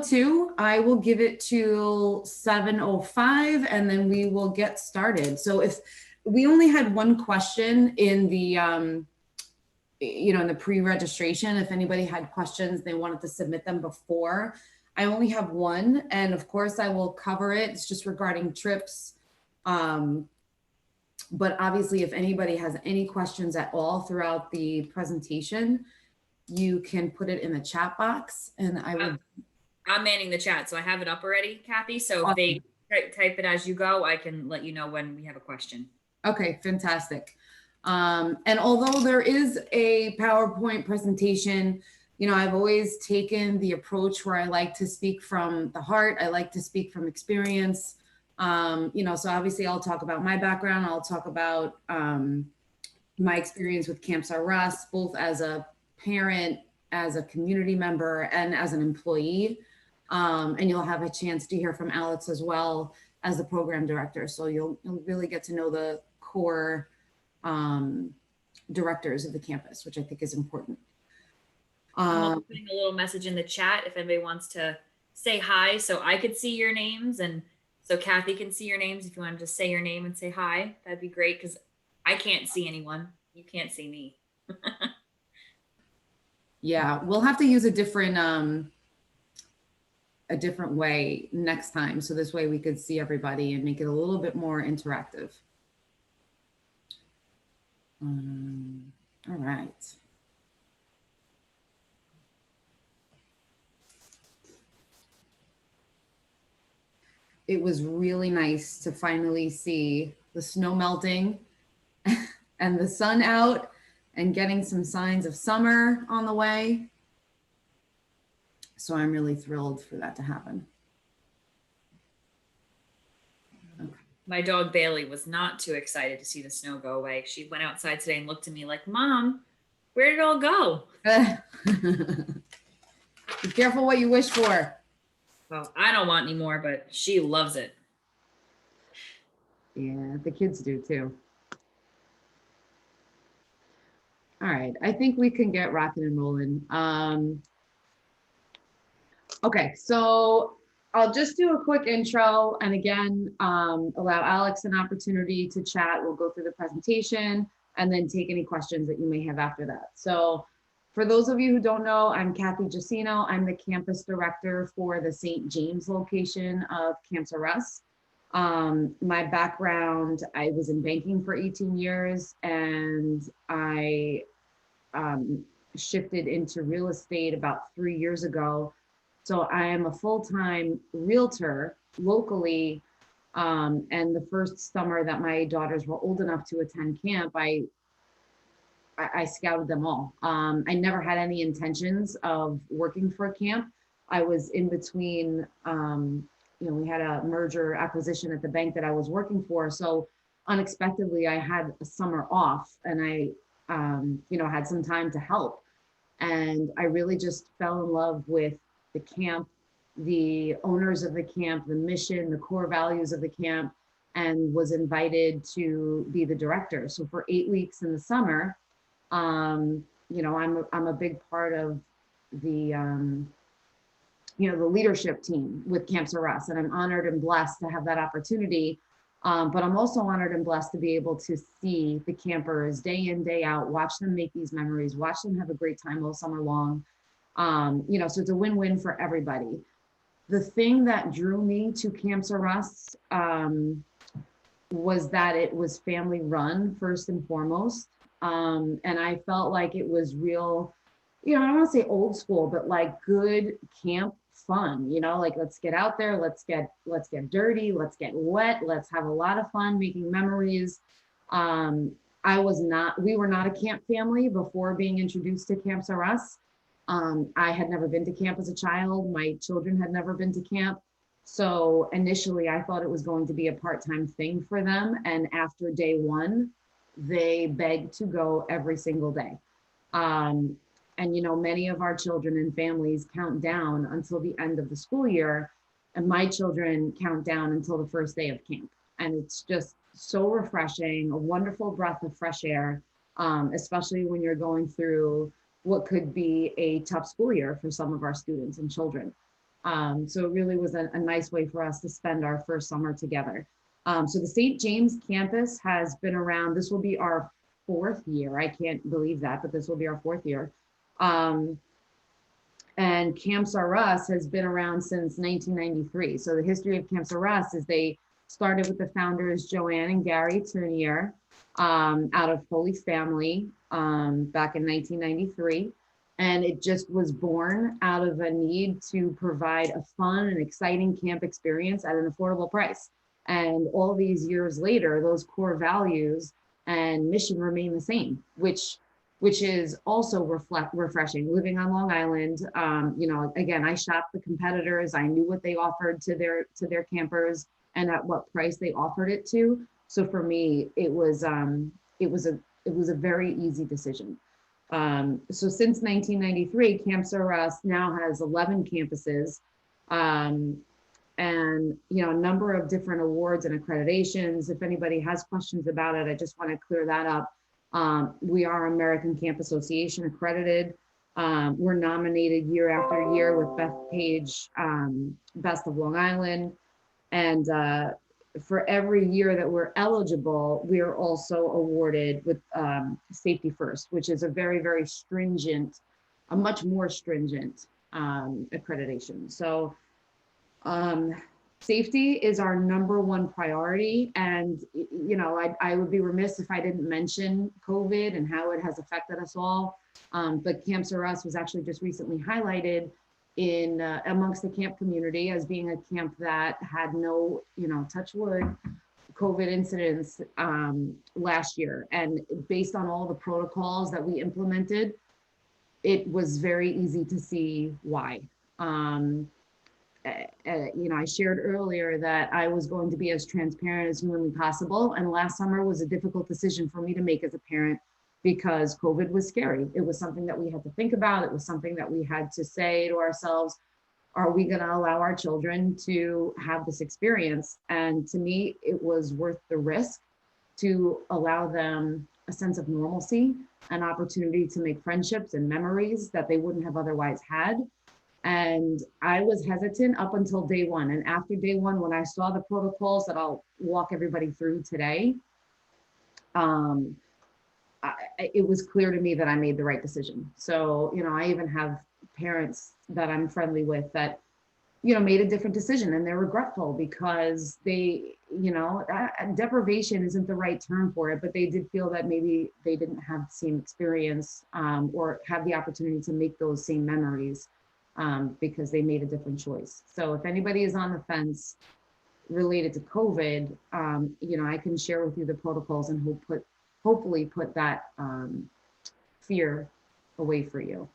7:02. I will give it till 7:05 and then we will get started. So if we only had one question in the, in the pre-registration, if anybody had questions, they wanted to submit them before. I only have one, and of course I will cover it. It's just regarding trips. But obviously if anybody has any questions at all throughout the presentation, you can put it in the chat box and I would. I'm manning the chat, so I have it up already, Kathy. So if they type it as you go, I can let you know when we have a question. Okay, fantastic. And although there is a PowerPoint presentation, I've always taken the approach where I like to speak from the heart. I like to speak from experience. So obviously I'll talk about my background. I'll talk about my experience with Camps R Us, both as a parent, as a community member, and as an employee. And you'll have a chance to hear from Alex as well as the program director. So you'll really get to know the core directors of the campus, which I think is important. I'm putting a little message in the chat if anybody wants to say hi so I could see your names and so Kathy can see your names. If you want to just say your name and say hi, that'd be great because I can't see anyone. You can't see me. Yeah, we'll have to use a different way next time. So this way we could see everybody and make it a little bit more interactive. All right. It was really nice to finally see the snow melting and the sun out and getting some signs of summer on the way. So I'm really thrilled for that to happen. Okay. My dog Bailey was not too excited to see the snow go away. She went outside today and looked at me like, Mom, where did it all go? Be careful what you wish for. Well, I don't want any more, but she loves it. Yeah, the kids do too. All right, I think we can get rocking and rolling. Okay, so I'll just do a quick intro and again, allow Alex an opportunity to chat. We'll go through the presentation and then take any questions that you may have after that. So for those of you who don't know, I'm Kathy Jacino. I'm the campus director for the St. James location of Camps R Us. My background, I was in banking for 18 years and I shifted into real estate about 3 years ago. So I am a full-time realtor locally. And the first summer that my daughters were old enough to attend camp, I scouted them all. I never had any intentions of working for a camp. I was in between, we had a merger acquisition at the bank that I was working for. So unexpectedly, I had a summer off and I, had some time to help. And I really just fell in love with the camp, the owners of the camp, the mission, the core values of the camp, and was invited to be the director. So for 8 weeks in the summer, I'm a big part of the, the leadership team with Camps R Us, and I'm honored and blessed to have that opportunity. But I'm also honored and blessed to be able to see the campers day in, day out, watch them make these memories, watch them have a great time all summer long. So it's a win-win for everybody. The thing that drew me to Camps R Us was that it was family run first and foremost. And I felt like it was real, I don't want to say old school, but like good camp fun, like let's get out there, let's get dirty, let's get wet, let's have a lot of fun making memories. We were not a camp family before being introduced to Camps R Us. I had never been to camp as a child. My children had never been to camp. So initially I thought it was going to be a part-time thing for them. And after day one, they begged to go every single day. And many of our children and families count down until the end of the school year. And my children count down until the first day of camp. And it's just so refreshing, a wonderful breath of fresh air, especially when you're going through what could be a tough school year for some of our students and children. So it really was a nice way for us to spend our first summer together. So the St. James campus has been around. This will be our 4th year. I can't believe that, but this will be our 4th year. And Camps R Us has been around since 1993. So the history of Camps R Us is they started with the founders, Joanne and Gary Tournier, out of Holy Family, back in 1993. And it just was born out of a need to provide a fun and exciting camp experience at an affordable price. And all these years later, those core values and mission remain the same, which is also refreshing. Living on Long Island, again, I shopped the competitors. I knew what they offered to their campers and at what price they offered it to. So for me, it was a very easy decision. So since 1993, Camps R Us now has 11 campuses, and a number of different awards and accreditations. If anybody has questions about it, I just want to clear that up. We are American Camp Association accredited. We're nominated year after year with Beth Page, Best of Long Island. And for every year that we're eligible, we are also awarded with Safety First, which is a very, very stringent, a much more stringent accreditation. So safety is our number one priority. And, I would be remiss if I didn't mention COVID and how it has affected us all. But Camps R Us was actually just recently highlighted in amongst the camp community as being a camp that had no, touch wood, COVID incidents last year. And based on all the protocols that we implemented, it was very easy to see why. I shared earlier that I was going to be as transparent as humanly possible. And last summer was a difficult decision for me to make as a parent because COVID was scary. It was something that we had to think about. It was something that we had to say to ourselves, are we going to allow our children to have this experience? And to me, it was worth the risk to allow them a sense of normalcy, an opportunity to make friendships and memories that they wouldn't have otherwise had. And I was hesitant up until day one. And after day one, when I saw the protocols that I'll walk everybody through today, it was clear to me that I made the right decision. So, I even have parents that I'm friendly with that, made a different decision and they're regretful because they, deprivation isn't the right term for it, but they did feel that maybe they didn't have the same experience or have the opportunity to make those same memories because they made a different choice. So if anybody is on the fence related to COVID, I can share with you the protocols and hopefully put that fear away for you.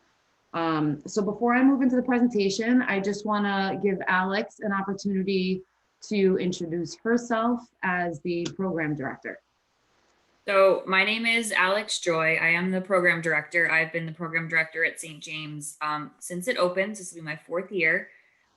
So before I move into the presentation, I just want to give Alex an opportunity to introduce herself as the program director. So my name is Alex Joy. I am the program director. I've been the program director at St. James since it opened. This will be my 4th year.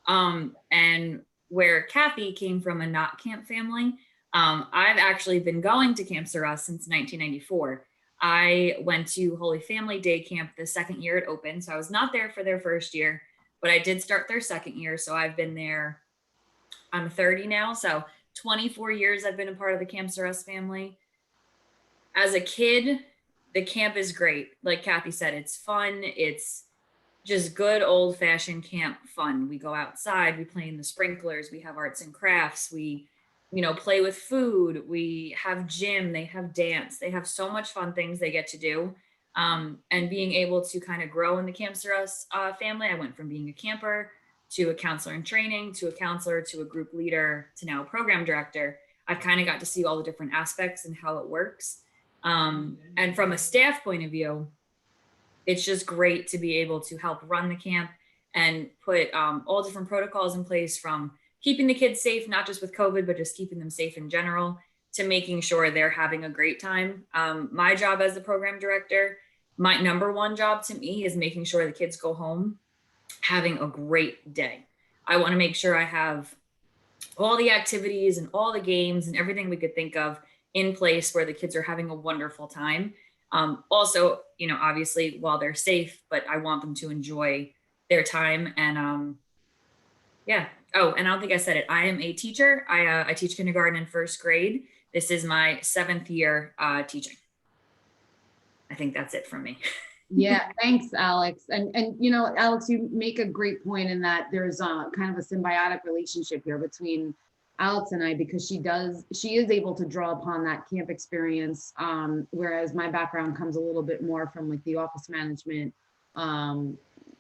And where Kathy came from a not camp family, I've actually been going to Camps R Us since 1994. I went to Holy Family Day Camp the 2nd year it opened. So I was not there for their 1st year, but I did start their 2nd year. So I've been there, I'm 30 now. So 24 years I've been a part of the Camps R Us family. As a kid, the camp is great. Like Kathy said, it's fun. It's just good old fashioned camp fun. We go outside, we play in the sprinklers, we have arts and crafts, we play with food, we have gym, they have dance, they have so much fun things they get to do. And being able to kind of grow in the Camps R Us family, I went from being a camper to a counselor in training, to a counselor, to a group leader, to now a program director. I've kind of got to see all the different aspects and how it works. And from a staff point of view, it's just great to be able to help run the camp and put all different protocols in place, from keeping the kids safe, not just with COVID, but just keeping them safe in general, to making sure they're having a great time. My job as the program director, my number one job to me is making sure the kids go home having a great day. I want to make sure I have all the activities and all the games and everything we could think of in place where the kids are having a wonderful time. Also, obviously while they're safe, but I want them to enjoy their time. And Yeah. Oh, and I don't think I said it. I am a teacher. I teach kindergarten and first grade. This is my 7th year teaching. I think that's it from me. Yeah, thanks, Alex. And you know, Alex, you make a great point in that there's a kind of a symbiotic relationship here between Alex and I, because she is able to draw upon that camp experience, whereas my background comes a little bit more from like the office management, um,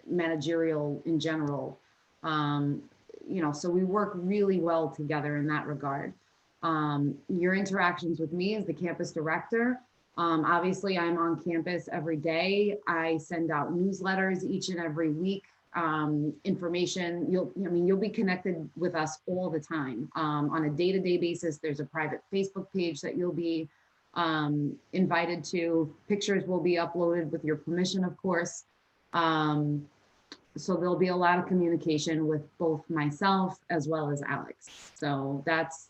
managerial in general. Um, you know, so we work really well together in that regard. Your interactions with me as the campus director, obviously, I'm on campus every day. I send out newsletters each and every week. Information. You'll be connected with us all the time on a day-to-day basis. There's a private Facebook page that you'll be invited to. Pictures will be uploaded with your permission, of course. So there'll be a lot of communication with both myself as well as Alex. So that's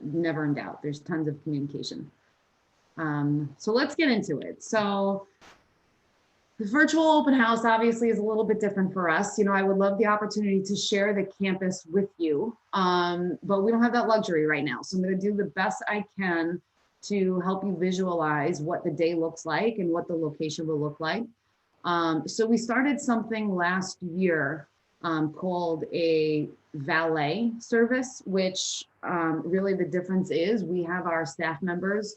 never in doubt. There's tons of communication. So let's get into it. So the virtual open house obviously is a little bit different for us. You know, I would love the opportunity to share the campus with you, but we don't have that luxury right now. So I'm going to do the best I can to help you visualize what the day looks like and what the location will look like. So we started something last year called a valet service, which really the difference is we have our staff members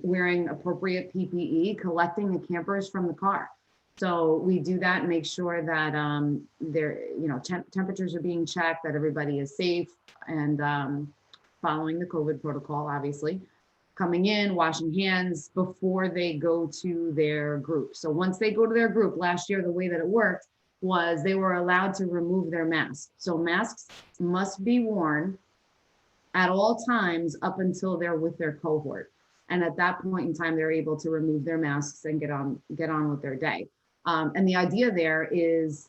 wearing appropriate PPE, collecting the campers from the car. So we do that and make sure that temperatures are being checked, that everybody is safe, and following the COVID protocol, obviously. Coming in, washing hands before they go to their group. So once they go to their group, last year, the way that it worked was they were allowed to remove their masks. So masks must be worn at all times up until they're with their cohort. And at that point in time, they're able to remove their masks and get on with their day. And the idea there is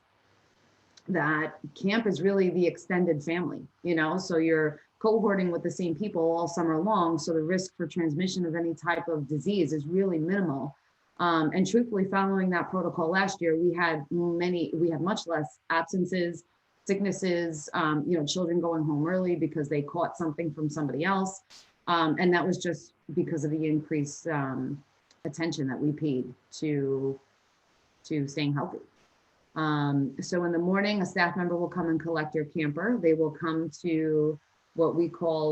that camp is really the extended family, you know, so you're cohorting with the same people all summer long. So the risk for transmission of any type of disease is really minimal. And truthfully, following that protocol last year, we had much less absences, sicknesses, children going home early because they caught something from somebody else. And that was just because of the increased attention that we paid to staying healthy. So in the morning, a staff member will come and collect your camper. They will come to what we call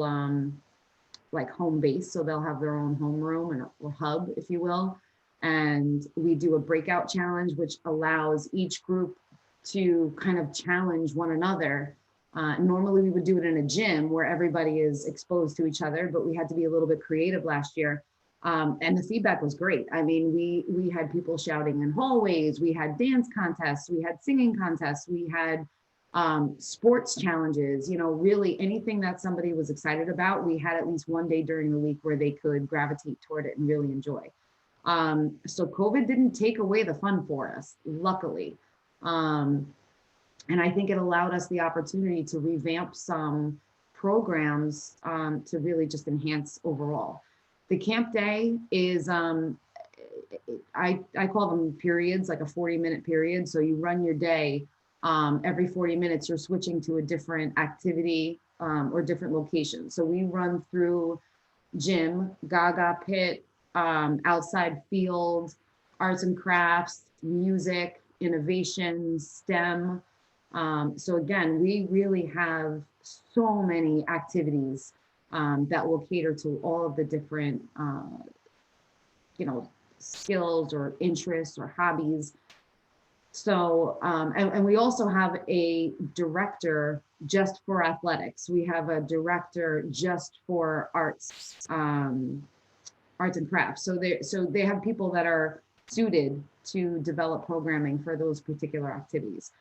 like home base. So they'll have their own homeroom or hub, if you will. And we do a breakout challenge, which allows each group to kind of challenge one another. Normally we would do it in a gym where everybody is exposed to each other, but we had to be a little bit creative last year. And the feedback was great. I mean, we had people shouting in hallways, we had dance contests, we had singing contests, we had sports challenges, really anything that somebody was excited about, we had at least one day during the week where they could gravitate toward it and really enjoy. So COVID didn't take away the fun for us, luckily. And I think it allowed us the opportunity to revamp some programs to really just enhance overall. The camp day is, I call them periods, like a 40-minute period. So you run your day, every 40 minutes, you're switching to a different activity or different location. So we run through gym, Gaga pit, outside field, arts and crafts, music, innovation, STEM. So again, we really have so many activities that will cater to all of the different, skills or interests or hobbies. So, and we also have a director just for athletics. We have a director just for arts, arts and crafts. So they have people that are suited to develop programming for those particular activities.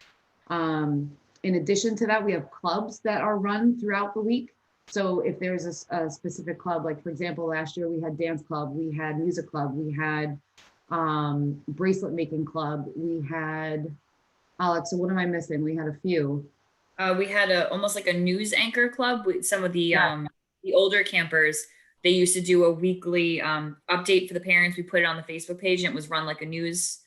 In addition to that, we have clubs that are run throughout the week. So if there's a specific club, like for example, last year we had dance club, we had music club, we had bracelet making club, we had, Alex, so what am I missing? We had a few. We had almost like a news anchor club with some of the older campers. They used to do a weekly update for the parents. We put it on the Facebook page and it was run like a news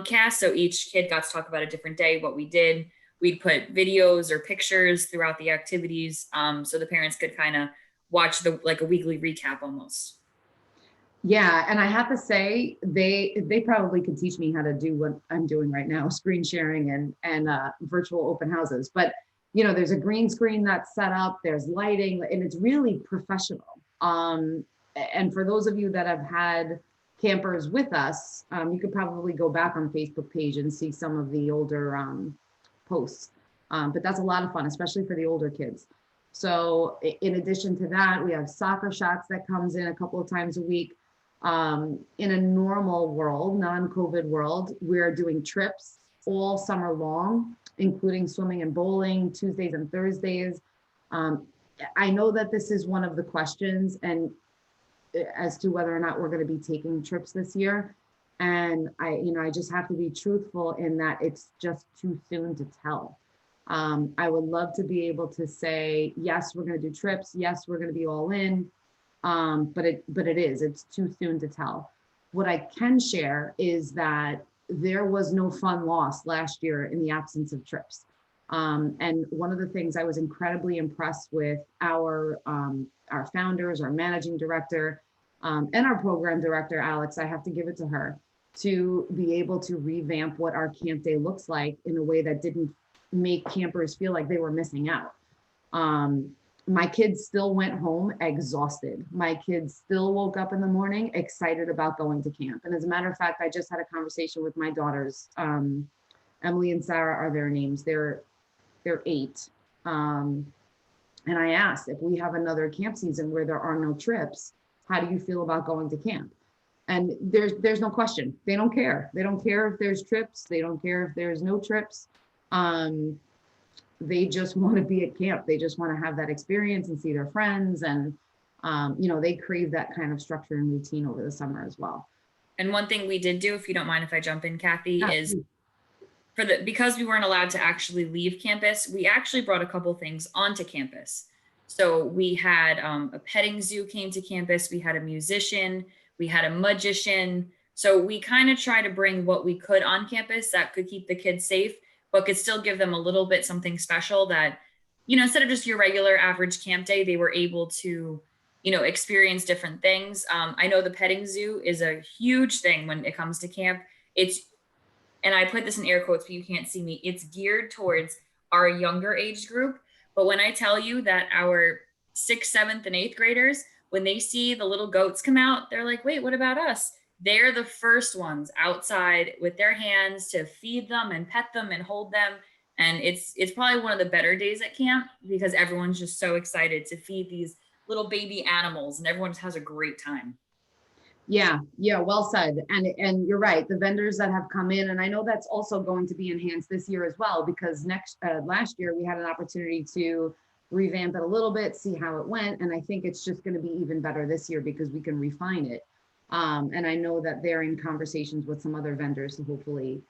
cast. So each kid got to talk about a different day, what we did. we'd put videos or pictures throughout the activities, so the parents could kind of watch like a weekly recap almost. Yeah, and I have to say, they probably could teach me how to do what I'm doing right now, screen sharing and virtual open houses. But there's a green screen that's set up, there's lighting, and it's really professional. And for those of you that have had campers with us, you could probably go back on Facebook page and see some of the older posts. But that's a lot of fun, especially for the older kids. So in addition to that, we have soccer shots that comes in a couple of times a week. In a normal world, non-COVID world, we're doing trips all summer long, including swimming and bowling, Tuesdays and Thursdays. I know that this is one of the questions and as to whether or not we're going to be taking trips this year. And I just have to be truthful in that it's just too soon to tell. I would love to be able to say, yes, we're going to do trips. Yes, we're going to be all in. But it's too soon to tell. What I can share is that there was no fun lost last year in the absence of trips. And one of the things I was incredibly impressed with our founders, our managing director, and our program director, Alex, I have to give it to her, to be able to revamp what our camp day looks like in a way that didn't make campers feel like they were missing out. My kids still went home exhausted. My kids still woke up in the morning excited about going to camp. And as a matter of fact, I just had a conversation with my daughters. Emily and Sarah are their names. They're 8. And I asked, if we have another camp season where there are no trips, how do you feel about going to camp? And there's no question. They don't care. They don't care if there's trips. They don't care if there's no trips. They just want to be at camp. They just want to have that experience and see their friends. And, they crave that kind of structure and routine over the summer as well. And one thing we did do, if you don't mind if I jump in, Kathy, is please. Because we weren't allowed to actually leave campus, we actually brought a couple things onto campus. So we had a petting zoo came to campus. We had a musician. We had a magician. So we kind of try to bring what we could on campus that could keep the kids safe, but could still give them a little bit something special that, instead of just your regular average camp day, they were able to, experience different things. I know the petting zoo is a huge thing when it comes to camp. And I put this in air quotes, but you can't see me. It's geared towards our younger age group. But when I tell you that our 6th, 7th, and 8th graders, when they see the little goats come out, they're like, wait, what about us? They're the first ones outside with their hands to feed them and pet them and hold them. And it's probably one of the better days at camp because everyone's just so excited to feed these little baby animals and everyone just has a great time. Yeah, well said. And you're right, the vendors that have come in, and I know that's also going to be enhanced this year as well, because last year we had an opportunity to revamp it a little bit, see how it went. And I think it's just going to be even better this year because we can refine it. And I know that they're in conversations with some other vendors to hopefully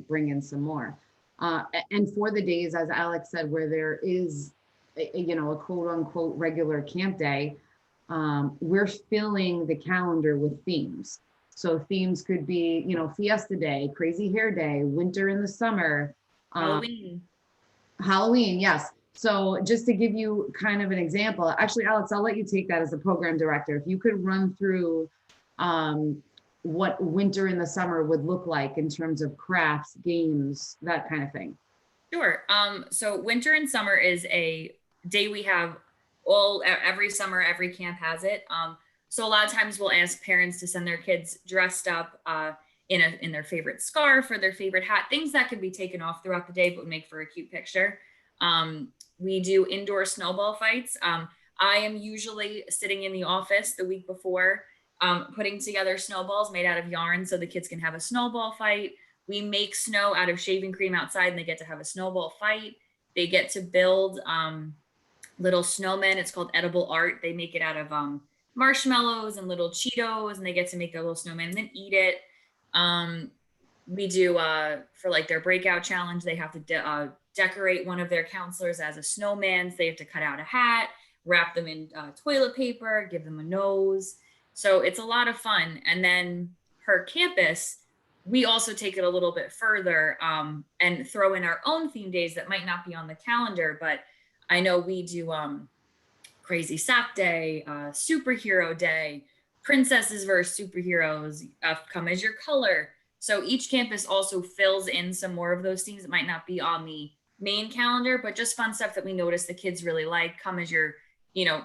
bring in some more. And for the days, as Alex said, where there is, a quote unquote regular camp day, we're filling the calendar with themes. So themes could be, Fiesta Day, Crazy Hair Day, Winter in the Summer. Halloween, yes. So just to give you kind of an example, actually, Alex, I'll let you take that as a program director. If you could run through what Winter in the Summer would look like in terms of crafts, games, that kind of thing. Sure. So Winter and Summer is a day we have every summer, every camp has it. So a lot of times we'll ask parents to send their kids dressed up in their favorite scarf or their favorite hat, things that could be taken off throughout the day, but would make for a cute picture. We do indoor snowball fights. I am usually sitting in the office the week before, putting together snowballs made out of yarn so the kids can have a snowball fight. We make snow out of shaving cream outside and they get to have a snowball fight. They get to build little snowmen. It's called edible art. They make it out of marshmallows and little Cheetos, and they get to make their little snowman and then eat it. We do for like their breakout challenge, they have to decorate one of their counselors as a snowman. So they have to cut out a hat, wrap them in toilet paper, give them a nose. So it's a lot of fun. And then per campus, we also take it a little bit further and throw in our own theme days that might not be on the calendar. But I know we do Crazy Sack Day, Superhero Day, Princesses versus Superheroes, Come as Your Color. So each campus also fills in some more of those themes that might not be on the main calendar, but just fun stuff that we notice the kids really like. Come as your,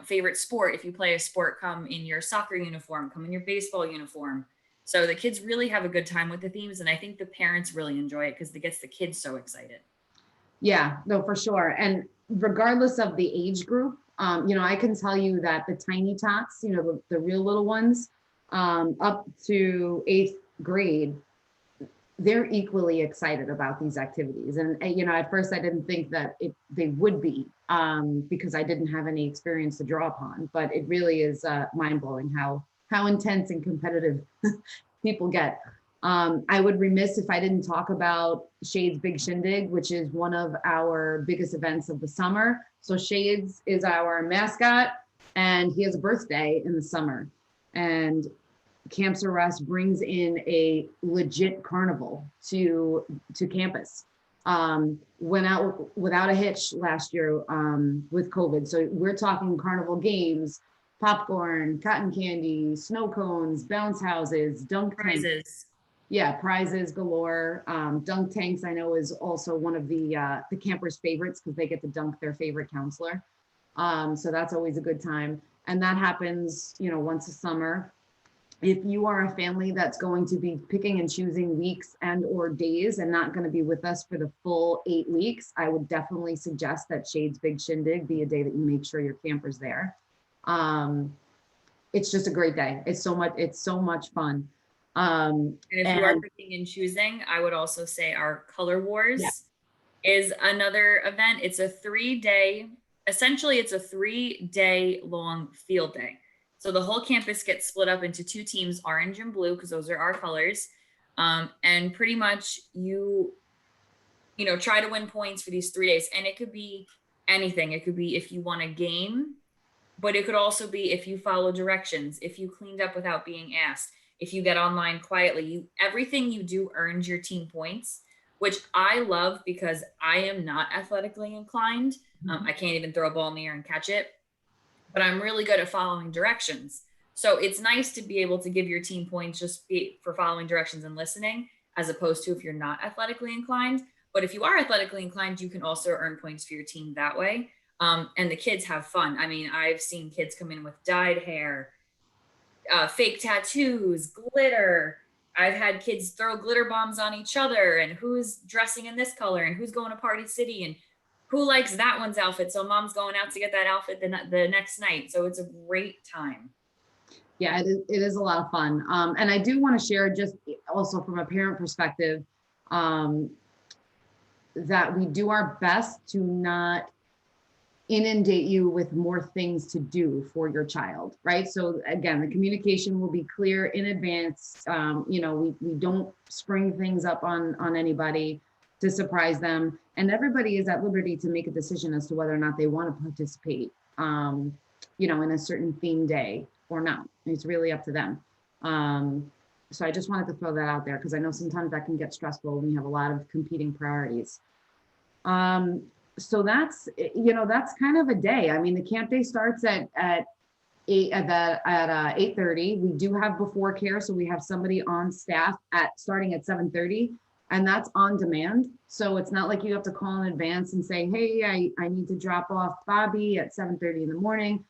favorite sport. If you play a sport, come in your soccer uniform, come in your baseball uniform. So the kids really have a good time with the themes. And I think the parents really enjoy it because it gets the kids so excited. Yeah, no, for sure. And regardless of the age group, I can tell you that the tiny tots, the real little ones, up to 8th grade, they're equally excited about these activities. And, at first I didn't think that they would be, because I didn't have any experience to draw upon, but it really is mind blowing how intense and competitive people get. I would remiss if I didn't talk about Shades Big Shindig, which is one of our biggest events of the summer. So Shades is our mascot, and he has a birthday in the summer. And Camps R Us brings in a legit carnival to campus. Went out without a hitch last year with COVID. So we're talking carnival games, popcorn, cotton candy, snow cones, bounce houses, dunk Prizes. Yeah, prizes galore. Dunk tanks, I know, is also one of the campers' favorites because they get to dunk their favorite counselor. So that's always a good time. And that happens, once a summer. If you are a family that's going to be picking and choosing weeks and or days and not going to be with us for the full 8 weeks, I would definitely suggest that Shades Big Shindig be a day that you make sure your camper's there. It's just a great day. It's so much fun. And if you are picking and choosing, I would also say our Color Wars is another event. It's a 3-day, essentially it's a 3-day long field day. So the whole campus gets split up into 2 teams, orange and blue, because those are our colors. And pretty much you try to win points for these 3 days. And it could be anything. It could be if you won a game, but it could also be if you follow directions, if you cleaned up without being asked, if you get online quietly. Everything you do earns your team points, which I love because I am not athletically inclined. I can't even throw a ball in the air and catch it, but I'm really good at following directions. So it's nice to be able to give your team points just for following directions and listening, as opposed to if you're not athletically inclined. But if you are athletically inclined, you can also earn points for your team that way. And the kids have fun. I mean, I've seen kids come in with dyed hair, fake tattoos, glitter. I've had kids throw glitter bombs on each other, and who's dressing in this color and who's going to Party City and who likes that one's outfit. So mom's going out to get that outfit the next night. So it's a great time. Yeah, it is a lot of fun. And I do want to share, just also from a parent perspective, that we do our best to not inundate you with more things to do for your child, right? So again, the communication will be clear in advance. We don't spring things up on anybody to surprise them, and everybody is at liberty to make a decision as to whether or not they want to participate, in a certain theme day or not. It's really up to them. So I just wanted to throw that out there because I know sometimes that can get stressful when you have a lot of competing priorities. So that's kind of a day. I mean, the camp day starts at 8:30. We do have before care, so we have somebody on staff starting at 7:30, and that's on demand. So it's not like you have to call in advance and say, hey, I need to drop off Bobby at 7:30 in the morning.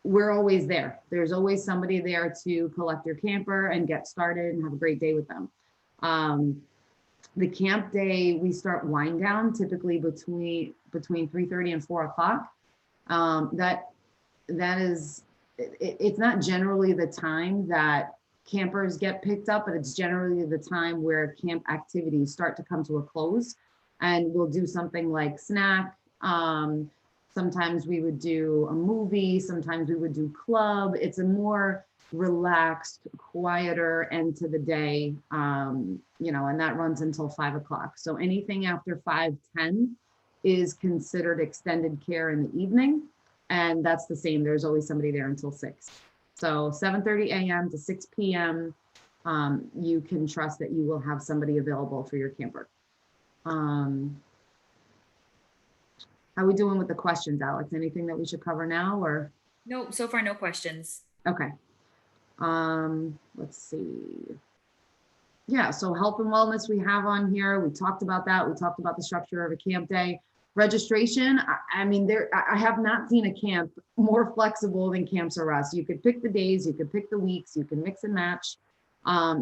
We're always there. There's always somebody there to collect your camper and get started and have a great day with them. The camp day, we start wind down typically between 3:30 and 4 o'clock. That is, it's not generally the time that campers get picked up, but it's generally the time where camp activities start to come to a close. And we'll do something like snack. Sometimes we would do a movie. Sometimes we would do club. It's a more relaxed, quieter end to the day, and that runs until 5 o'clock. So anything after 5:10 is considered extended care in the evening. And that's the same. There's always somebody there until 6. So 7:30 a.m. to 6 p.m. you can trust that you will have somebody available for your camper. How are we doing with the questions, Alex? Anything that we should cover now or? No, so far, no questions. Okay. Let's see. Yeah, so health and wellness we have on here. We talked about that. We talked about the structure of a camp day. Registration, I mean, I have not seen a camp more flexible than Camps R Us. You could pick the days, you could pick the weeks, you can mix and match.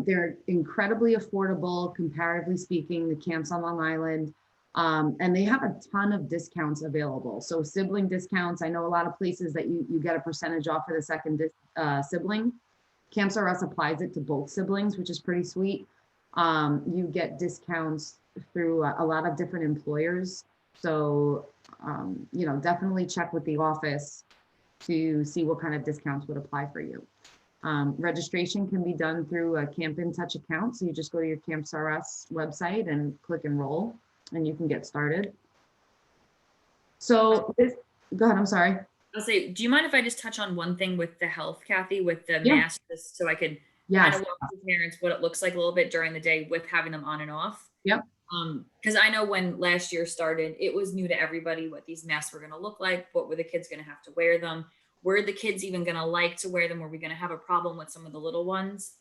They're incredibly affordable, comparatively speaking, the camps on Long Island. And they have a ton of discounts available. So sibling discounts, I know a lot of places that you get a percentage off for the second sibling. Camps R Us applies it to both siblings, which is pretty sweet. You get discounts through a lot of different employers. So, definitely check with the office to see what kind of discounts would apply for you. Registration can be done through a Camp In Touch account. So you just go to your Camps R Us website and click enroll, and you can get started. So go ahead, I'm sorry. I'll say, do you mind if I just touch on one thing with the health, Kathy, with the Yeah. masks, just so I could kind of walk through parents what it looks like a little bit during the day with having them on and off? Yep. Because I know when last year started, it was new to everybody what these masks were going to look like. What were the kids going to have to wear them? Were the kids even going to like to wear them? Were we going to have a problem with some of the little ones?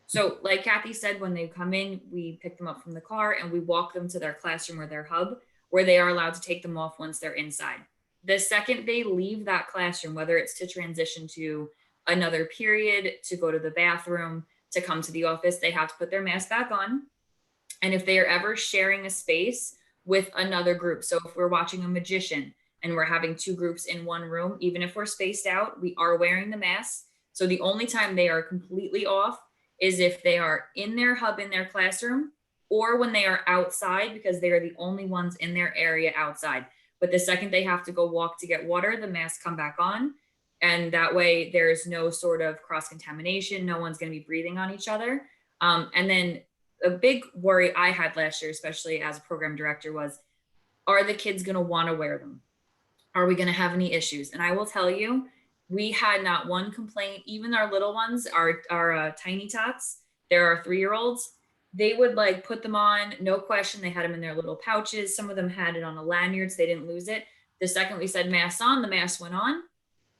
So like Kathy said, when they come in, we pick them up from the car and we walk them to their classroom or their hub where they are allowed to take them off once they're inside. The second they leave that classroom, whether it's to transition to another period, to go to the bathroom, to come to the office, they have to put their mask back on. And if they are ever sharing a space with another group, so if we're watching a magician and we're having two groups in one room, even if we're spaced out, we are wearing the masks. So the only time they are completely off is if they are in their hub in their classroom or when they are outside, because they are the only ones in their area outside. But the second they have to go walk to get water, the masks come back on. And that way there's no sort of cross-contamination. No one's going to be breathing on each other. And then a big worry I had last year, especially as a program director, was, are the kids going to want to wear them? Are we going to have any issues? And I will tell you, we had not one complaint. Even our little ones, our tiny tots, there are 3-year-olds. They would like put them on, no question. They had them in their little pouches. Some of them had it on a lanyard, so they didn't lose it. The second we said masks on, the mask went on.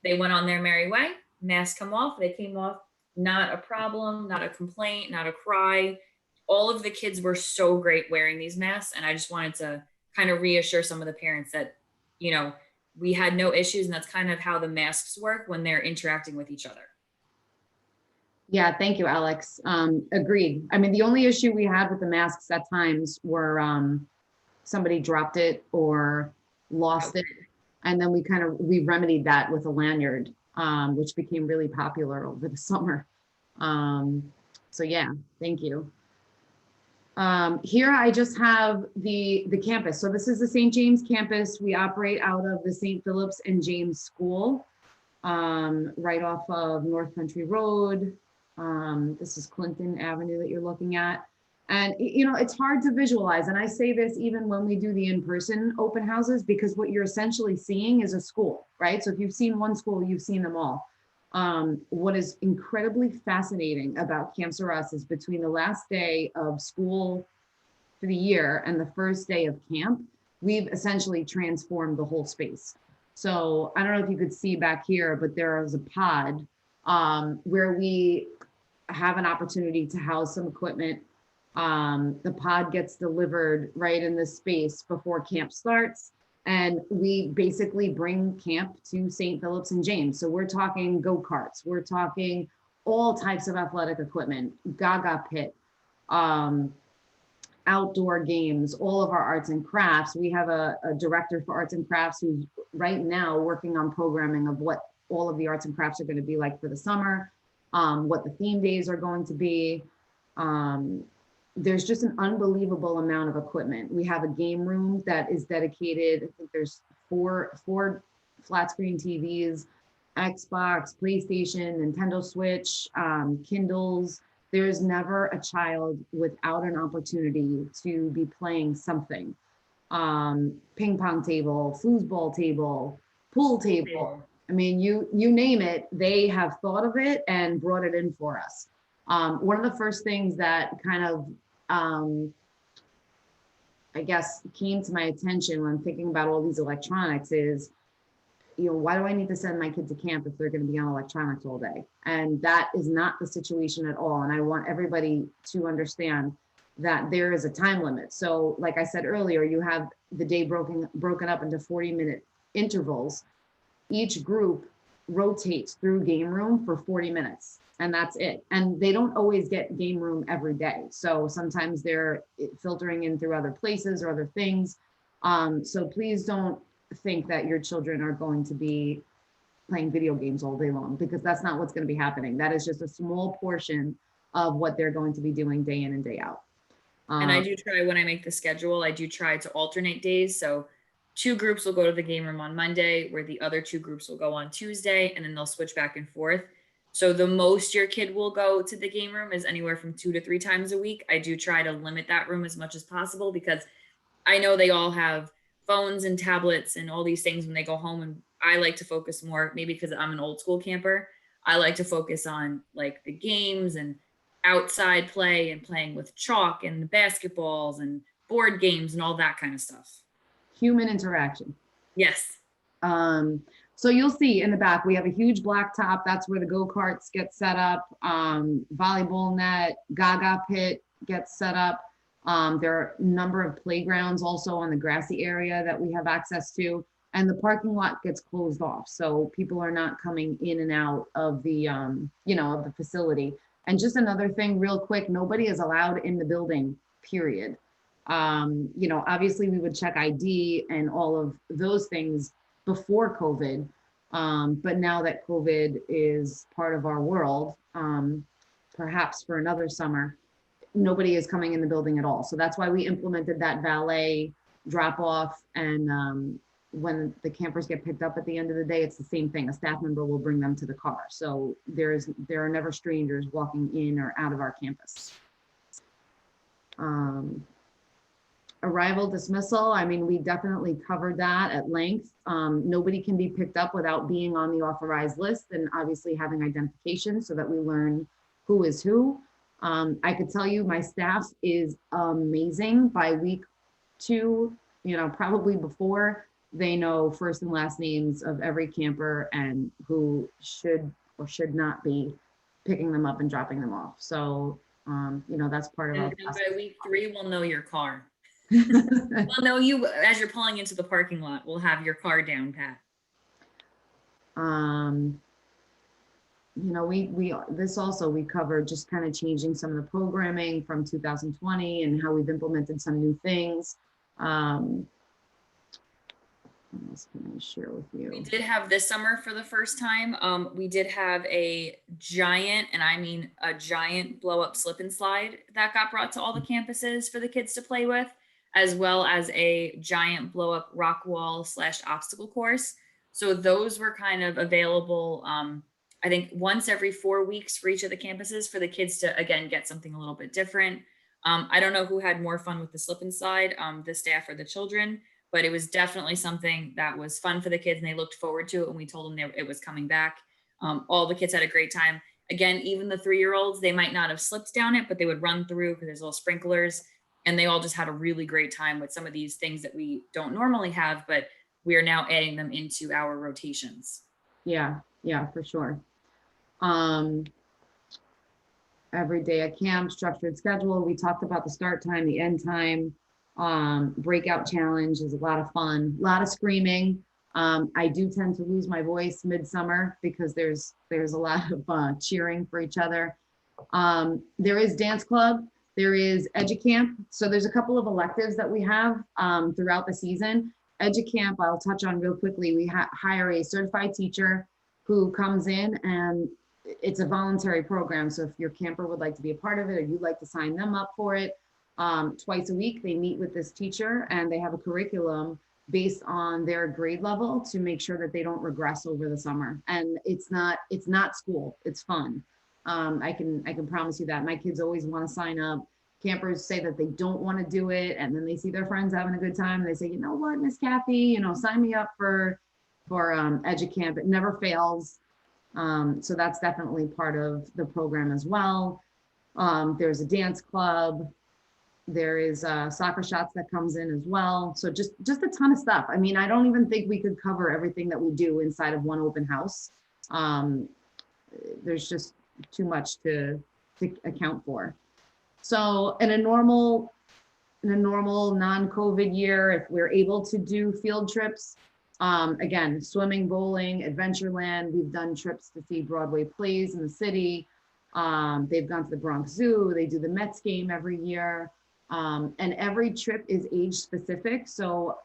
They went on their merry way. Masks come off. They came off. Not a problem, not a complaint, not a cry. All of the kids were so great wearing these masks. And I just wanted to kind of reassure some of the parents that, we had no issues. And that's kind of how the masks work when they're interacting with each other. Yeah, thank you, Alex. Agreed. I mean, the only issue we had with the masks at times were somebody dropped it or lost it. And then we remedied that with a lanyard, which became really popular over the summer. So yeah, thank you. Here I just have the campus. So this is the St. James campus. We operate out of the St. Phillips and James School, right off of North Country Road. This is Clinton Avenue that you're looking at. And, it's hard to visualize. And I say this even when we do the in-person open houses, because what you're essentially seeing is a school, right? So if you've seen one school, you've seen them all. What is incredibly fascinating about Camps R Us is between the last day of school for the year and the first day of camp, we've essentially transformed the whole space. So I don't know if you could see back here, but there is a pod where we have an opportunity to house some equipment. The pod gets delivered right in this space before camp starts. And we basically bring camp to St. Phillips and James. So we're talking go-karts, we're talking all types of athletic equipment, Gaga pit, outdoor games, all of our arts and crafts. We have a director for arts and crafts who's right now working on programming of what all of the arts and crafts are going to be like for the summer, what the theme days are going to be. There's just an unbelievable amount of equipment. We have a game room that is dedicated. I think there's four flat screen TVs, Xbox, PlayStation, Nintendo Switch, Kindles. There's never a child without an opportunity to be playing something. Ping pong table, foosball table, pool table. I mean, you name it, they have thought of it and brought it in for us. One of the first things that kind of, I guess, came to my attention when thinking about all these electronics is, why do I need to send my kid to camp if they're going to be on electronics all day? And that is not the situation at all. And I want everybody to understand that there is a time limit. So like I said earlier, you have the day broken up into 40-minute intervals. Each group rotates through game room for 40 minutes, and that's it. And they don't always get game room every day. So sometimes they're filtering in through other places or other things. So please don't think that your children are going to be playing video games all day long, because that's not what's going to be happening. That is just a small portion of what they're going to be doing day in and day out. And I do try, when I make the schedule, I do try to alternate days. So 2 groups will go to the game room on Monday, where the other 2 groups will go on Tuesday, and then they'll switch back and forth. So the most your kid will go to the game room is anywhere from 2 to 3 times a week. I do try to limit that room as much as possible, because I know they all have phones and tablets and all these things when they go home. And I like to focus more, maybe because I'm an old school camper, I like to focus on like the games and outside play and playing with chalk and the basketballs and board games and all that kind of stuff. Human interaction. Yes. So you'll see in the back, we have a huge blacktop. That's where the go-karts get set up. Volleyball net, Gaga pit gets set up. There are a number of playgrounds also on the grassy area that we have access to, and the parking lot gets closed off. So people are not coming in and out of the, of the facility. And just another thing real quick, nobody is allowed in the building, period. Obviously we would check ID and all of those things before COVID. But now that COVID is part of our world, perhaps for another summer, nobody is coming in the building at all. So that's why we implemented that valet drop off. And when the campers get picked up at the end of the day, it's the same thing. A staff member will bring them to the car. So there are never strangers walking in or out of our campus. Arrival dismissal, I mean, we definitely covered that at length. Nobody can be picked up without being on the authorized list and obviously having identification so that we learn who is who. I could tell you my staff is amazing. By week 2, probably before, they know first and last names of every camper and who should or should not be picking them up and dropping them off. So, that's part of our process. By week 3, we'll know your car. We'll know you as you're pulling into the parking lot. We'll have your car down pat. We covered just kind of changing some of the programming from 2020 and how we've implemented some new things. What else can I share with you? We did have this summer for the first time. We did have a giant, and I mean a giant blow up slip and slide that got brought to all the campuses for the kids to play with, as well as a giant blow up rock wall / obstacle course. So those were kind of available, I think once every 4 weeks for each of the campuses for the kids to, again, get something a little bit different. I don't know who had more fun with the slip and slide, the staff or the children, but it was definitely something that was fun for the kids and they looked forward to it when we told them it was coming back. All the kids had a great time. Again, even the 3-year-olds, they might not have slipped down it, but they would run through because there's little sprinklers, and they all just had a really great time with some of these things that we don't normally have, but we are now adding them into our rotations. Yeah, for sure. Every day at camp, structured schedule. We talked about the start time, the end time. Breakout challenge is a lot of fun, a lot of screaming. I do tend to lose my voice midsummer because there's a lot of cheering for each other. There is dance club, there is EduCamp. So there's a couple of electives that we have throughout the season. EduCamp, I'll touch on real quickly. We hire a certified teacher who comes in, and it's a voluntary program. So if your camper would like to be a part of it or you'd like to sign them up for it, twice a week, they meet with this teacher and they have a curriculum based on their grade level to make sure that they don't regress over the summer. And it's not school, it's fun. I can promise you that. My kids always want to sign up. Campers say that they don't want to do it, and then they see their friends having a good time. They say, you know what, Miss Kathy, sign me up for EduCamp. It never fails. So that's definitely part of the program as well. There's a dance club. There is soccer shots that comes in as well. So just a ton of stuff. I mean, I don't even think we could cover everything that we do inside of one open house. There's just too much to account for. So in a normal non-COVID year, if we're able to do field trips, again, swimming, bowling, Adventureland, we've done trips to see Broadway plays in the city. They've gone to the Bronx Zoo. They do the Mets game every year. And every trip is age specific. So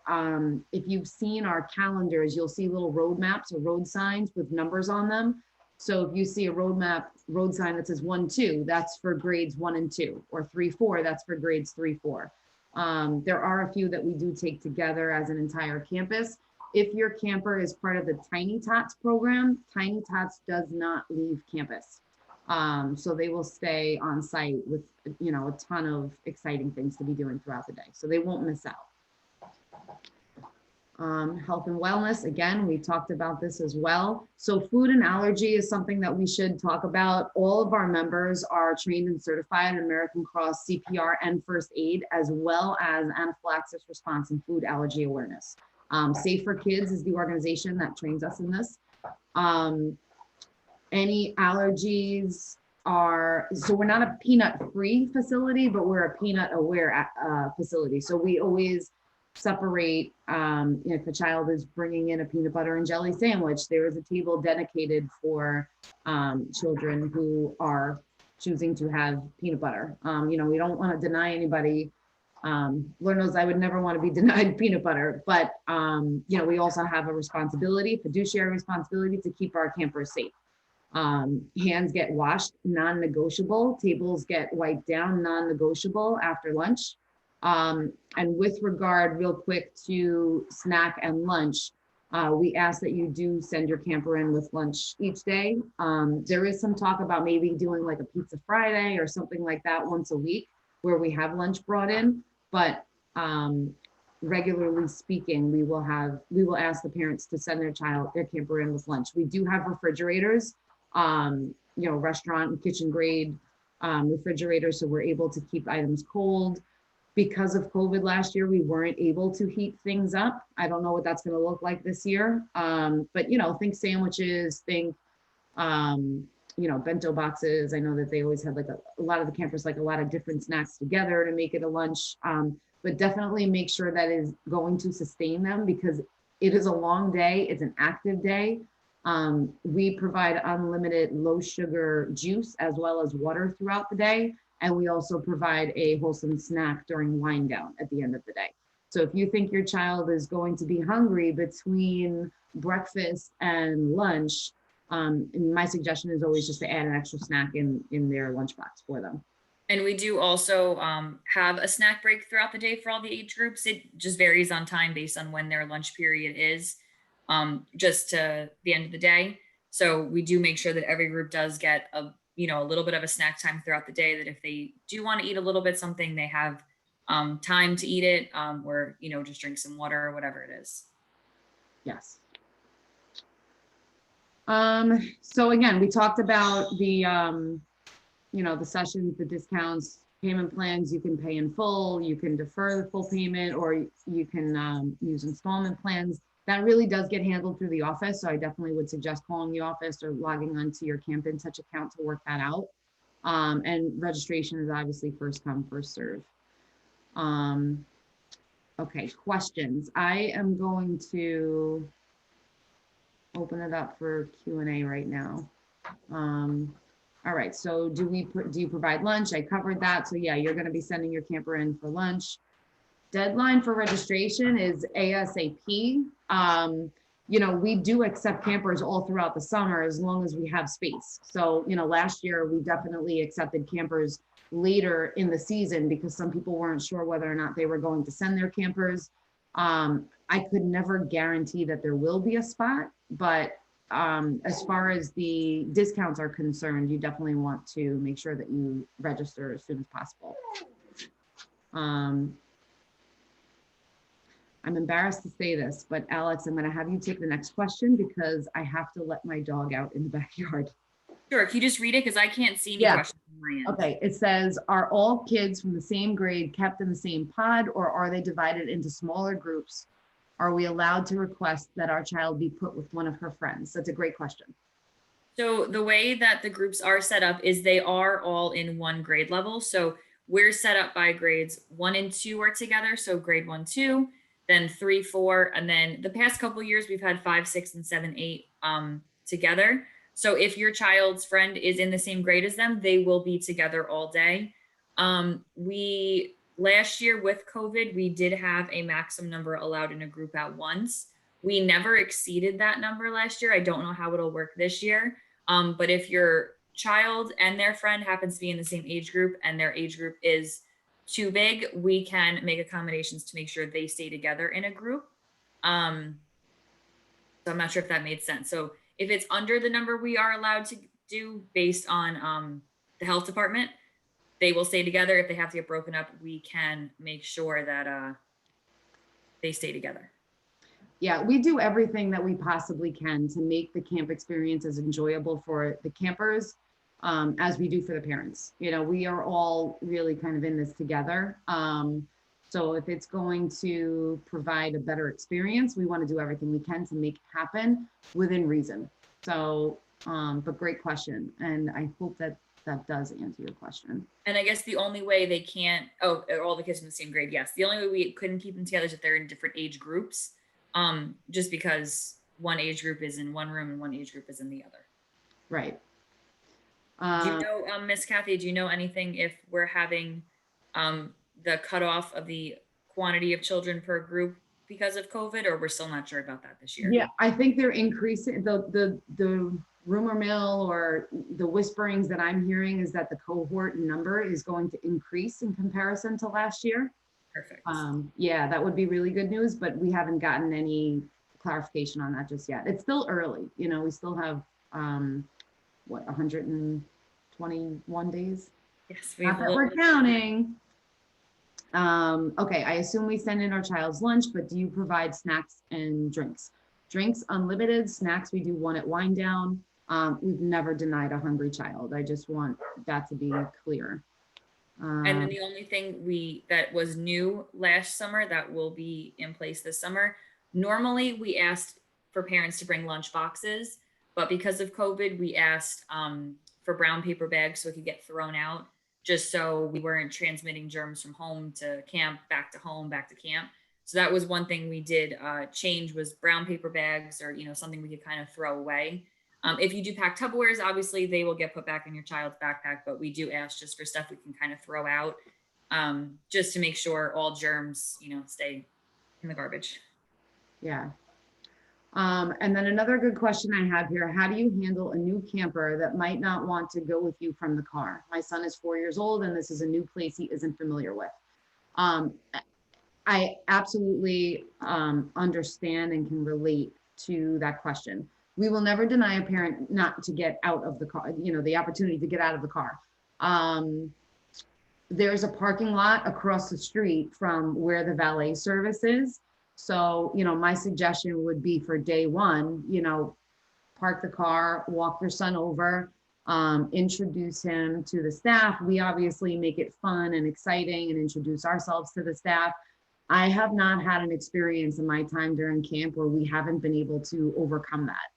if you've seen our calendars, you'll see little road maps or road signs with numbers on them. So if you see a road sign that says 1-2, that's for grades 1 and 2, or 3-4, that's for grades 3-4. There are a few that we do take together as an entire campus. If your camper is part of the Tiny Tots program, Tiny Tots does not leave campus. So they will stay on site with, you know, a ton of exciting things to be doing throughout the day. So they won't miss out. Health and wellness, again, we talked about this as well. So food and allergy is something that we should talk about. All of our members are trained and certified in American Cross CPR and first aid, as well as anaphylaxis response and food allergy awareness. Safe for Kids is the organization that trains us in this. Any allergies are, so we're not a peanut-free facility, but we're a peanut-aware facility. So we always separate, if a child is bringing in a peanut butter and jelly sandwich, there is a table dedicated for children who are choosing to have peanut butter. You know, we don't want to deny anybody. Lord knows I would never want to be denied peanut butter, but you know, we also have a responsibility, fiduciary responsibility, to keep our campers safe. Hands get washed, non-negotiable. Tables get wiped down, non-negotiable after lunch. And with regard, real quick, to snack and lunch, we ask that you do send your camper in with lunch each day. There is some talk about maybe doing like a Pizza Friday or something like that once a week, where we have lunch brought in, but regularly speaking, we will ask the parents to send their camper in with lunch. We do have refrigerators, you know, restaurant and kitchen grade refrigerators, so we're able to keep items cold. Because of COVID last year, we weren't able to heat things up. I don't know what that's going to look like this year, but you know, think sandwiches, think you know, bento boxes. I know that they always have like a lot of the campers like a lot of different snacks together to make it a lunch, but definitely make sure that is going to sustain them, because it is a long day. It's an active day. We provide unlimited low sugar juice as well as water throughout the day. And we also provide a wholesome snack during wind down at the end of the day. So if you think your child is going to be hungry between breakfast and lunch, my suggestion is always just to add an extra snack in their lunchbox for them. And we do also have a snack break throughout the day for all the age groups. It just varies on time based on when their lunch period is, just to the end of the day. So we do make sure that every group does get a little bit of a snack time throughout the day, that if they do want to eat a little bit something, they have time to eat it, or, you know, just drink some water or whatever it is. Yes. So again, we talked about the, you know, the sessions, the discounts, payment plans. You can pay in full, you can defer the full payment, or you can use installment plans. That really does get handled through the office. So I definitely would suggest calling the office or logging onto your Camp In Touch account to work that out. And registration is obviously first come, first serve. Okay, questions. I am going to open it up for Q&A right now. All right, so do you provide lunch? I covered that. So yeah, you're gonna be sending your camper in for lunch. Deadline for registration is ASAP. You know, we do accept campers all throughout the summer as long as we have space. So, you know, last year we definitely accepted campers later in the season because some people weren't sure whether or not they were going to send their campers. I could never guarantee that there will be a spot, but as far as the discounts are concerned, you definitely want to make sure that you register as soon as possible. I'm embarrassed to say this, but Alex, I'm going to have you take the next question because I have to let my dog out in the backyard. Sure. Can you just read it? Because I can't see any Yeah. questions on my end. Okay. It says, are all kids from the same grade kept in the same pod, or are they divided into smaller groups? Are we allowed to request that our child be put with one of her friends? That's a great question. So the way that the groups are set up is they are all in one grade level. So we're set up by grades 1 and 2 are together. So grade 1, 2, then 3, 4, and then the past couple of years we've had 5, 6, and 7, 8 together. So if your child's friend is in the same grade as them, they will be together all day. We last year with COVID, we did have a maximum number allowed in a group at once. We never exceeded that number last year. I don't know how it'll work this year. But if your child and their friend happens to be in the same age group and their age group is too big, we can make accommodations to make sure they stay together in a group. So I'm not sure if that made sense. So if it's under the number we are allowed to do based on the health department, they will stay together. If they have to get broken up, we can make sure that they stay together. Yeah, we do everything that we possibly can to make the camp experience as enjoyable for the campers as we do for the parents. You know, we are all really kind of in this together. So if it's going to provide a better experience, we want to do everything we can to make it happen within reason. So, but great question. And I hope that that does answer your question. And I guess the only way they can't, oh, are all the kids in the same grade? Yes. The only way we couldn't keep them together is if they're in different age groups, just because one age group is in one room and one age group is in the other. Right. Do you know, Miss Kathy, do you know anything if we're having the cutoff of the quantity of children per group because of COVID, or we're still not sure about that this year? Yeah, I think they're increasing the rumor mill or the whisperings that I'm hearing is that the cohort number is going to increase in comparison to last year. Perfect. Yeah, that would be really good news, but we haven't gotten any clarification on that just yet. It's still early, you know, we still have what, 121 days? Yes, Not that we're counting. Okay, I assume we send in our child's lunch, but do you provide snacks and drinks? Drinks unlimited, snacks we do one at wind down. We've never denied a hungry child. I just want that to be clear. And then the only thing that was new last summer that will be in place this summer, normally we asked for parents to bring lunch boxes, but because of COVID, we asked for brown paper bags so it could get thrown out, just so we weren't transmitting germs from home to camp, back to home, back to camp. So that was one thing we did change, was brown paper bags, or, you know, something we could kind of throw away. If you do pack Tupperwares, obviously they will get put back in your child's backpack, but we do ask just for stuff we can kind of throw out, just to make sure all germs, you know, stay in the garbage. Yeah. And then another good question I have here, how do you handle a new camper that might not want to go with you from the car? My son is 4 years old and this is a new place he isn't familiar with. I absolutely understand and can relate to that question. We will never deny a parent not to get out of the car, you know, the opportunity to get out of the car. There's a parking lot across the street from where the valet service is. So, you know, my suggestion would be for day one, you know, park the car, walk your son over, introduce him to the staff. We obviously make it fun and exciting and introduce ourselves to the staff. I have not had an experience in my time during camp where we haven't been able to overcome that.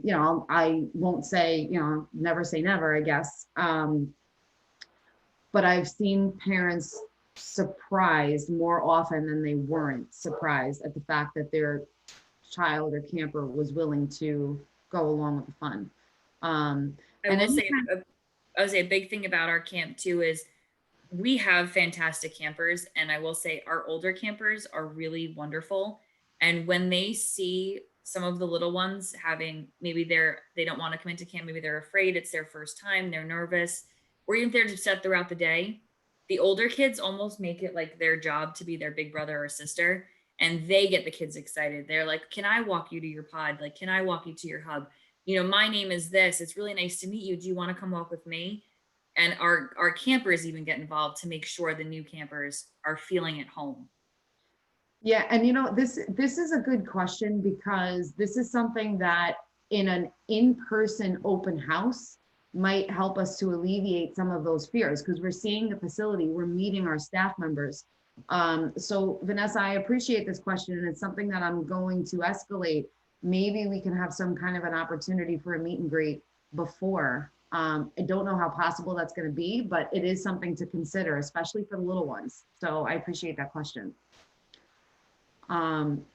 You know, I won't say, you know, never say never, I guess. But I've seen parents surprised more often than they weren't surprised at the fact that their child or camper was willing to go along with the fun. I would say a big thing about our camp too is we have fantastic campers, and I will say our older campers are really wonderful. And when they see some of the little ones having, maybe they don't want to come into camp, maybe they're afraid, it's their first time, they're nervous, or even if they're upset throughout the day, the older kids almost make it like their job to be their big brother or sister, and they get the kids excited. They're like, can I walk you to your pod? Like, can I walk you to your hub? You know, my name is this. It's really nice to meet you. Do you want to come walk with me? And our campers even get involved to make sure the new campers are feeling at home. Yeah, and you know, this is a good question because this is something that in an in-person open house might help us to alleviate some of those fears, because we're seeing the facility, we're meeting our staff members. So Vanessa, I appreciate this question, and it's something that I'm going to escalate. Maybe we can have some kind of an opportunity for a meet and greet before. I don't know how possible that's going to be, but it is something to consider, especially for the little ones. So I appreciate that question.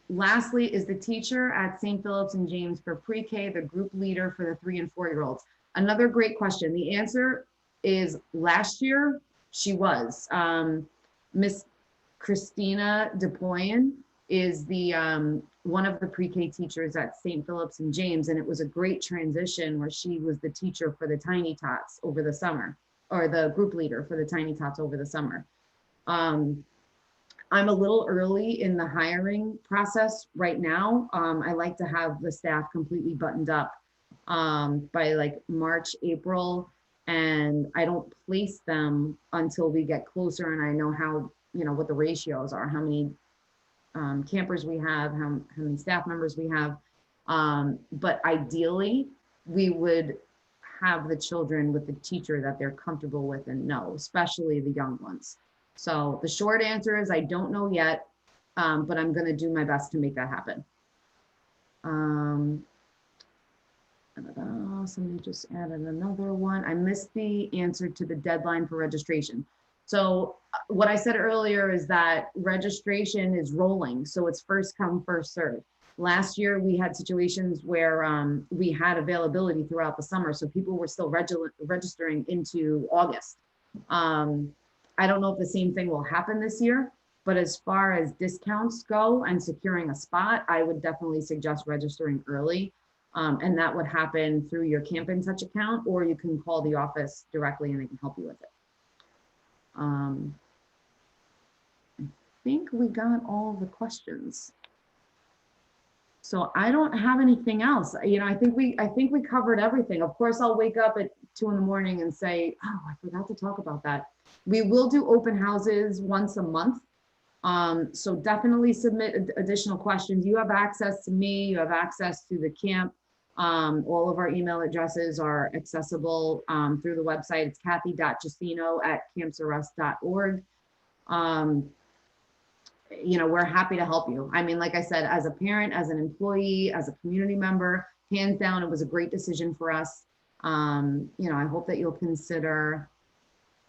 Lastly, is the teacher at St. Phillips and James for pre-K the group leader for the 3 and 4-year-olds? Another great question. The answer is last year she was. Miss Christina DePoyen is the one of the pre-K teachers at St. Phillips and James, and it was a great transition where she was the teacher for the Tiny Tots over the summer, or the group leader for the Tiny Tots over the summer. I'm a little early in the hiring process right now. I like to have the staff completely buttoned up by like March, April, and I don't place them until we get closer and I know how, you know, what the ratios are, how many campers we have, how many staff members we have. But ideally, we would have the children with the teacher that they're comfortable with and know, especially the young ones. So the short answer is I don't know yet, but I'm going to do my best to make that happen. Somebody just added another one. I missed the answer to the deadline for registration. So what I said earlier is that registration is rolling. So it's first come, first served. Last year, we had situations where we had availability throughout the summer. So people were still registering into August. I don't know if the same thing will happen this year, but as far as discounts go and securing a spot, I would definitely suggest registering early. And that would happen through your Camp in Touch account, or you can call the office directly and they can help you with it. I think we got all the questions. So I don't have anything else. You know, I think we covered everything. Of course, I'll wake up at 2 in the morning and say, oh, I forgot to talk about that. We will do open houses once a month. So definitely submit additional questions. You have access to me, you have access to the camp. All of our email addresses are accessible through the website. It's kathy.justino@campsarrest.org. You know, we're happy to help you. I mean, like I said, as a parent, as an employee, as a community member, hands down, it was a great decision for us. You know, I hope that you'll consider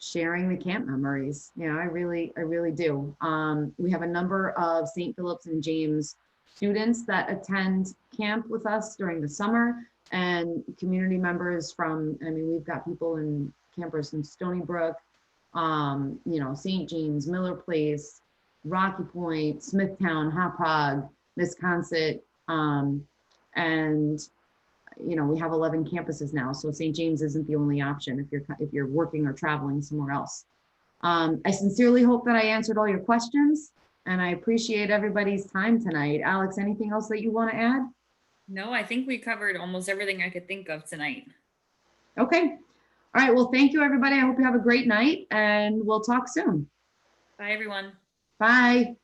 sharing the camp memories. You know, I really do. We have a number of St. Phillips and James students that attend camp with us during the summer, and community members from, I mean, we've got people in campers in Stony Brook, you know, St. James, Miller Place, Rocky Point, Smithtown, Hauppauge, Wisconsin, and you know, we have 11 campuses now, so St. James isn't the only option if you're working or traveling somewhere else. I sincerely hope that I answered all your questions, and I appreciate everybody's time tonight. Alex, anything else that you want to add? No, I think we covered almost everything I could think of tonight. Okay. All right. Well, thank you, everybody. I hope you have a great night, and we'll talk soon. Bye, everyone. Bye.